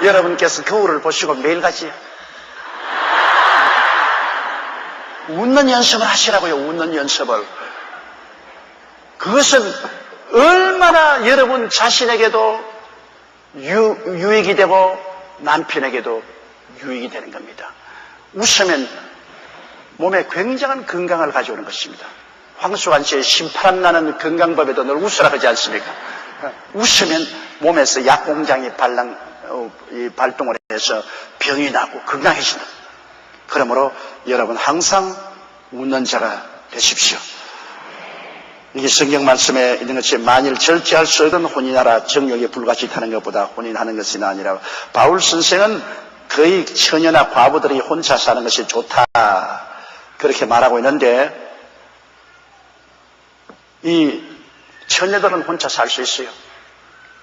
여러분께서 거울을 보시고 매일같이 웃는 연습을 하시라고요. 웃는 연습을. 그것은 얼마나 여러분 자신에게도 유익이 되고 남편에게도 유익이 되는 겁니다. 웃으면 몸에 굉장한 건강을 가져오는 것입니다. 황수관 씨의 신바람 나는 건강법에도 늘 웃으라 하지 않습니까? 웃으면 몸에서 약공장이 발동을 해서 병이 나고 건강해진다. 그러므로 여러분 항상 웃는 자가 되십시오. 이게 성경 말씀에 있는 것이 만일 절제할 수 없는 혼인하라 정욕에 불과짓하는 것보다 혼인하는 것이 아니라 바울 선생은 거의 처녀나 과부들이 혼자 사는 것이 좋다 그렇게 말하고 있는데 이 처녀들은 혼자 살 수 있어요.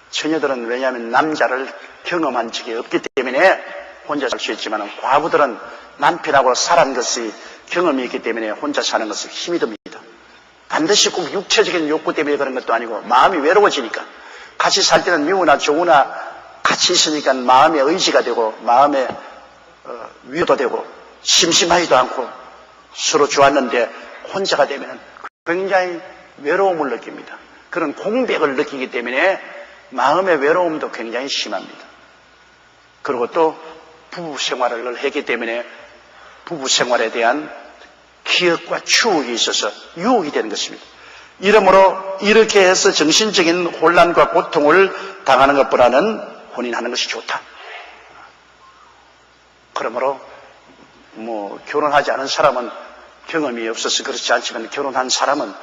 처녀들은 왜냐하면 남자를 경험한 적이 없기 때문에 혼자 살 수 있지만 과부들은 남편하고 살은 것이 경험이 있기 때문에 혼자 사는 것은 힘이 듭니다. 반드시 꼭 육체적인 욕구 때문에 그런 것도 아니고 마음이 외로워지니까 같이 살 때는 미우나 좋으나 같이 있으니까 마음의 의지가 되고 마음의 위로도 되고 심심하지도 않고 서로 좋았는데 혼자가 되면 굉장히 외로움을 느낍니다. 그런 공백을 느끼기 때문에 마음의 외로움도 굉장히 심합니다. 그리고 또 부부 생활을 했기 때문에 부부 생활에 대한 기억과 추억이 있어서 유혹이 되는 것입니다. 이러므로 이렇게 해서 정신적인 혼란과 고통을 당하는 것보다는 혼인하는 것이 좋다. 그러므로 결혼하지 않은 사람은 경험이 없어서 그렇지 않지만 결혼한 사람은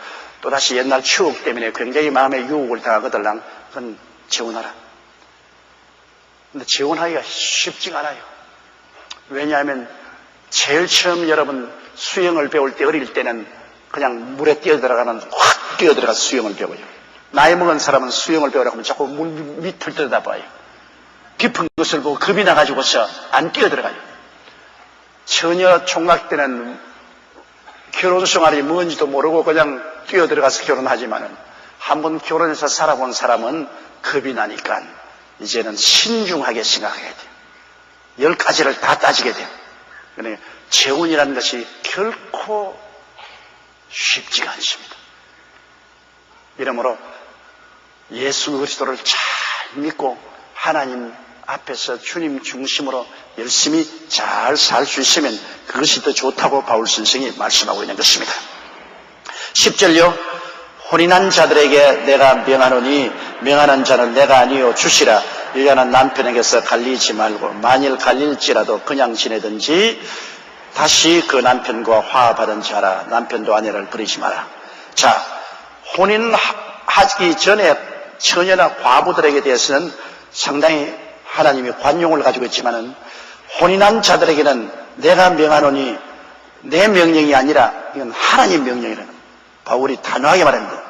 또다시 옛날 추억 때문에 굉장히 마음의 유혹을 당하거들랑 그건 재혼하라. 근데 재혼하기가 쉽지가 않아요. 왜냐하면 제일 처음 여러분 수영을 배울 때 어릴 때는 그냥 물에 뛰어들어가서 수영을 배워요. 나이 먹은 사람은 수영을 배우라고 하면 자꾸 물 밑을 들여다봐요. 깊은 것을 보고 겁이 나가지고서 안 뛰어들어가요. 처녀 총각 때는 결혼 생활이 뭔지도 모르고 그냥 뛰어들어가서 결혼하지만은 한번 결혼해서 살아본 사람은 겁이 나니까 이제는 신중하게 생각해야 돼요. 10가지를 다 따지게 돼요. 그러니까 재혼이라는 것이 결코 쉽지가 않습니다. 이러므로 예수 그리스도를 잘 믿고 하나님 앞에서 주님 중심으로 열심히 잘 살 수 있으면 그것이 더 좋다고 바울 선생이 말씀하고 있는 것입니다. 10절요. 혼인한 자들에게 내가 명하노니 명하는 자는 내가 아니요 주시라. 여자는 남편에게서 갈리지 말고 만일 갈릴지라도 그냥 지내든지 다시 그 남편과 화합하든지 하라. 남편도 아내를 버리지 마라. 자, 혼인하기 전에 처녀나 과부들에게 대해서는 상당히 하나님이 관용을 가지고 있지만은 혼인한 자들에게는 내가 명하노니 내 명령이 아니라 이건 하나님 명령이라는 겁니다. 바울이 단호하게 말합니다.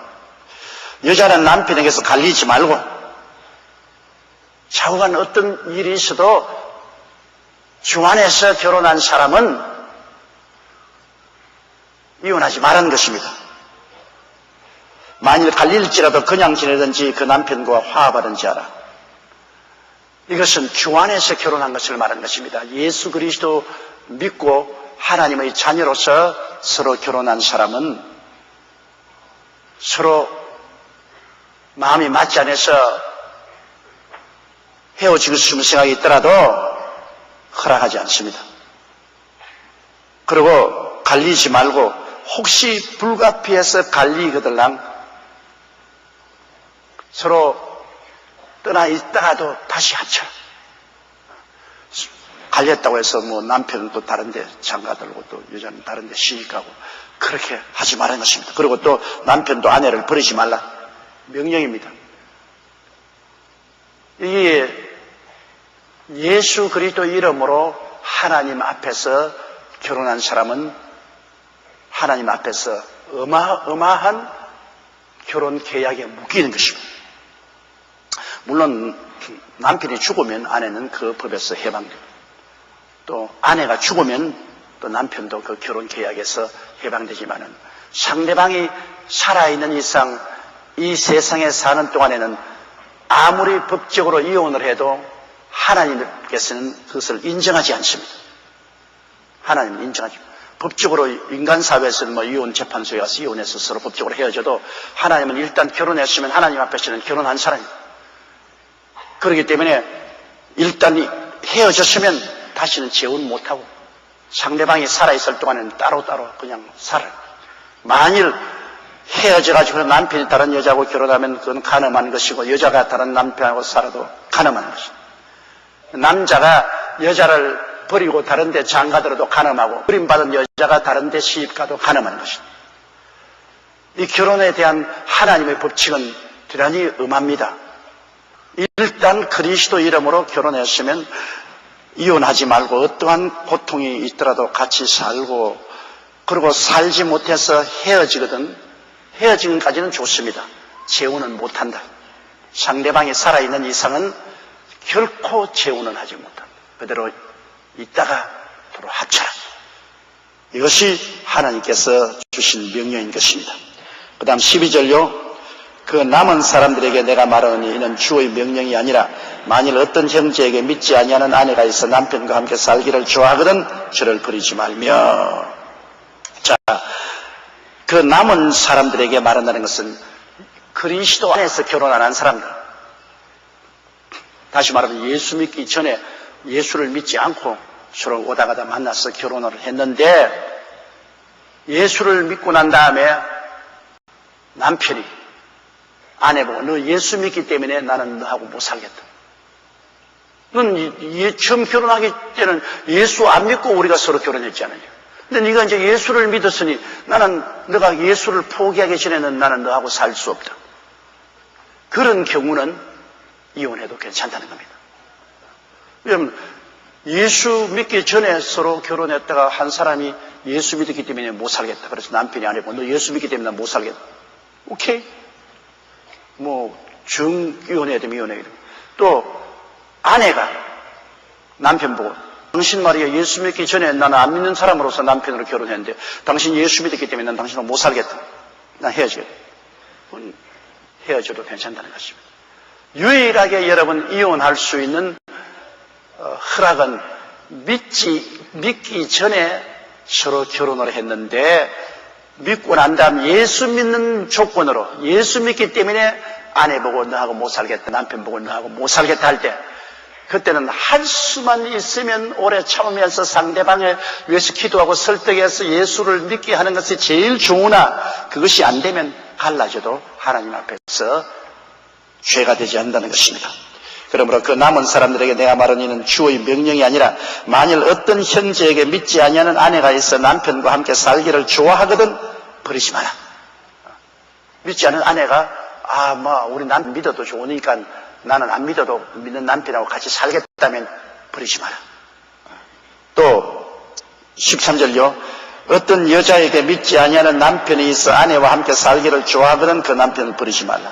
여자는 남편에게서 갈리지 말고 자꾸간 어떤 일이 있어도 주 안에서 결혼한 사람은 이혼하지 말라는 것입니다. 만일 갈릴지라도 그냥 지내든지 그 남편과 화합하든지 하라. 이것은 주 안에서 결혼한 것을 말하는 것입니다. 예수 그리스도 믿고 하나님의 자녀로서 서로 결혼한 사람은 서로 마음이 맞지 않아서 헤어지고 싶은 생각이 있더라도 허락하지 않습니다. 그리고 갈리지 말고 혹시 불가피해서 갈리거들랑 서로 떠나 있다가도 다시 합쳐. 갈렸다고 해서 남편은 또 다른데 장가들고 또 여자는 다른데 시집가고 그렇게 하지 말라는 것입니다. 그리고 또 남편도 아내를 버리지 말라. 명령입니다. 이게 예수 그리스도 이름으로 하나님 앞에서 결혼한 사람은 하나님 앞에서 어마어마한 결혼 계약에 묶이는 것입니다. 물론 남편이 죽으면 아내는 그 법에서 해방됩니다. 또 아내가 죽으면 또 남편도 그 결혼 계약에서 해방되지만은 상대방이 살아있는 이상 이 세상에 사는 동안에는 아무리 법적으로 이혼을 해도 하나님께서는 그것을 인정하지 않습니다. 하나님은 인정하지 않습니다. 법적으로 인간 사회에서는 뭐 이혼 재판소에 가서 이혼해서 서로 법적으로 헤어져도 하나님은 일단 결혼했으면 하나님 앞에서는 결혼한 사람입니다. 그렇기 때문에 일단 헤어졌으면 다시는 재혼 못하고 상대방이 살아있을 동안에는 따로따로 그냥 살아요. 만일 헤어져가지고 남편이 다른 여자하고 결혼하면 그건 간음한 것이고 여자가 다른 남편하고 살아도 간음한 것이고 남자가 여자를 버리고 다른 데 장가들어도 간음하고 버림받은 여자가 다른 데 시집가도 간음한 것이다. 이 결혼에 대한 하나님의 법칙은 대단히 엄합니다. 일단 그리스도 이름으로 결혼했으면 이혼하지 말고 어떠한 고통이 있더라도 같이 살고 그리고 살지 못해서 헤어지거든 헤어지기까지는 좋습니다. 재혼은 못한다. 상대방이 살아있는 이상은 결코 재혼은 하지 못한다. 그대로 있다가 서로 합쳐라. 이것이 하나님께서 주신 명령인 것입니다. 그 다음 12절요. 그 남은 사람들에게 내가 말하노니 이는 주의 명령이 아니라 만일 어떤 형제에게 믿지 아니하는 아내가 있어 남편과 함께 살기를 좋아하거든 저를 버리지 말며. 자, 그 남은 사람들에게 말한다는 것은 그리스도 안에서 결혼 안 한 사람들. 다시 말하면 예수 믿기 전에 예수를 믿지 않고 서로 오다 가다 만나서 결혼을 했는데 예수를 믿고 난 다음에 남편이 아내 보고 너 예수 믿기 때문에 나는 너하고 못 살겠다. 넌 처음 결혼하기 때는 예수 안 믿고 우리가 서로 결혼했잖아요. 근데 네가 이제 예수를 믿었으니 나는 너가 예수를 포기하기 전에는 나는 너하고 살 수 없다. 그런 경우는 이혼해도 괜찮다는 겁니다. 왜냐하면 예수 믿기 전에 서로 결혼했다가 한 사람이 예수 믿기 때문에 못 살겠다. 그래서 남편이 아내고 너 예수 믿기 때문에 난 못 살겠다. 오케이. 이혼해야 되면 이혼해야 되면. 또 아내가 남편 보고 당신 말이야 예수 믿기 전에 나는 안 믿는 사람으로서 남편으로 결혼했는데 당신 예수 믿기 때문에 난 당신하고 못 살겠다. 난 헤어지겠다. 헤어져도 괜찮다는 것입니다. 유일하게 여러분 이혼할 수 있는 허락은 믿기 전에 서로 결혼을 했는데 믿고 난 다음 예수 믿는 조건으로 예수 믿기 때문에 아내 보고 너하고 못 살겠다 남편 보고 너하고 못 살겠다 할 때 그때는 할 수만 있으면 오래 참으면서 상대방을 위해서 기도하고 설득해서 예수를 믿게 하는 것이 제일 좋으나 그것이 안 되면 갈라져도 하나님 앞에서 죄가 되지 않는다는 것입니다. 그러므로 그 남은 사람들에게 내가 말하는 이는 주의 명령이 아니라 만일 어떤 형제에게 믿지 아니하는 아내가 있어 남편과 함께 살기를 좋아하거든 버리지 마라. 믿지 않은 아내가 우리 남편 믿어도 좋으니까 나는 안 믿어도 믿는 남편하고 같이 살겠다면 버리지 마라. 또 13절요. 어떤 여자에게 믿지 아니하는 남편이 있어 아내와 함께 살기를 좋아하거든 그 남편을 버리지 말라.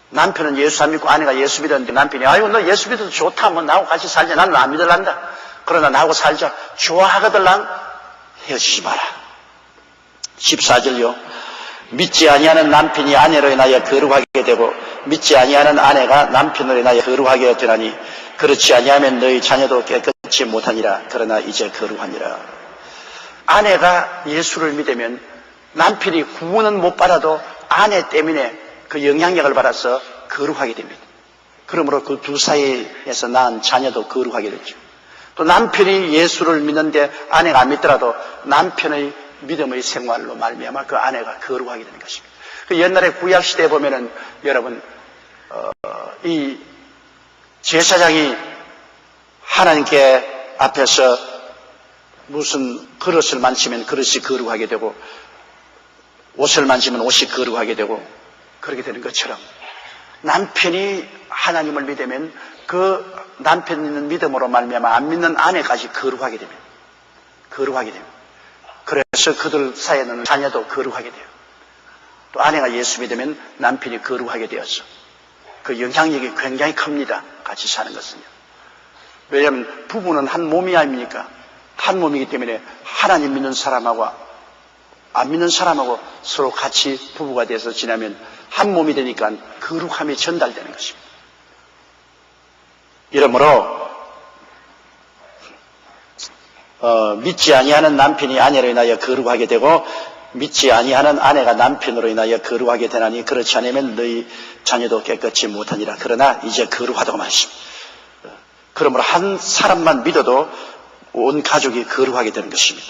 남편은 예수 안 믿고 아내가 예수 믿었는데 남편이 아이고 너 예수 믿어도 좋다 나하고 같이 살자 나는 안 믿을란다. 그러나 나하고 살자 좋아하거들랑 헤어지지 마라. 14절요. 믿지 아니하는 남편이 아내로 인하여 거룩하게 되고 믿지 아니하는 아내가 남편으로 인하여 거룩하게 되나니 그렇지 아니하면 너희 자녀도 깨끗이 못하니라. 그러나 이제 거룩하니라. 아내가 예수를 믿으면 남편이 구원은 못 받아도 아내 때문에 그 영향력을 받아서 거룩하게 됩니다. 그러므로 그 두 사이에서 낳은 자녀도 거룩하게 되죠. 또 남편이 예수를 믿는데 아내가 안 믿더라도 남편의 믿음의 생활로 말미암아 그 아내가 거룩하게 되는 것입니다. 그 옛날에 구약 시대에 보면은 여러분 이 제사장이 하나님께 앞에서 무슨 그릇을 만지면 그릇이 거룩하게 되고 옷을 만지면 옷이 거룩하게 되고 그렇게 되는 것처럼 남편이 하나님을 믿으면 그 남편 믿는 믿음으로 말미암아 안 믿는 아내까지 거룩하게 됩니다. 거룩하게 됩니다. 그래서 그들 사이에는 자녀도 거룩하게 돼요. 또 아내가 예수 믿으면 남편이 거룩하게 되었어. 그 영향력이 굉장히 큽니다. 같이 사는 것은요. 왜냐하면 부부는 한 몸이 아닙니까? 한 몸이기 때문에 하나님 믿는 사람하고 안 믿는 사람하고 서로 같이 부부가 돼서 지나면 한 몸이 되니까 거룩함이 전달되는 것입니다. 이러므로 믿지 아니하는 남편이 아내로 인하여 거룩하게 되고 믿지 아니하는 아내가 남편으로 인하여 거룩하게 되나니 그렇지 않으면 너희 자녀도 깨끗이 못하니라. 그러나 이제 거룩하다고 말했습니다. 그러므로 한 사람만 믿어도 온 가족이 거룩하게 되는 것입니다.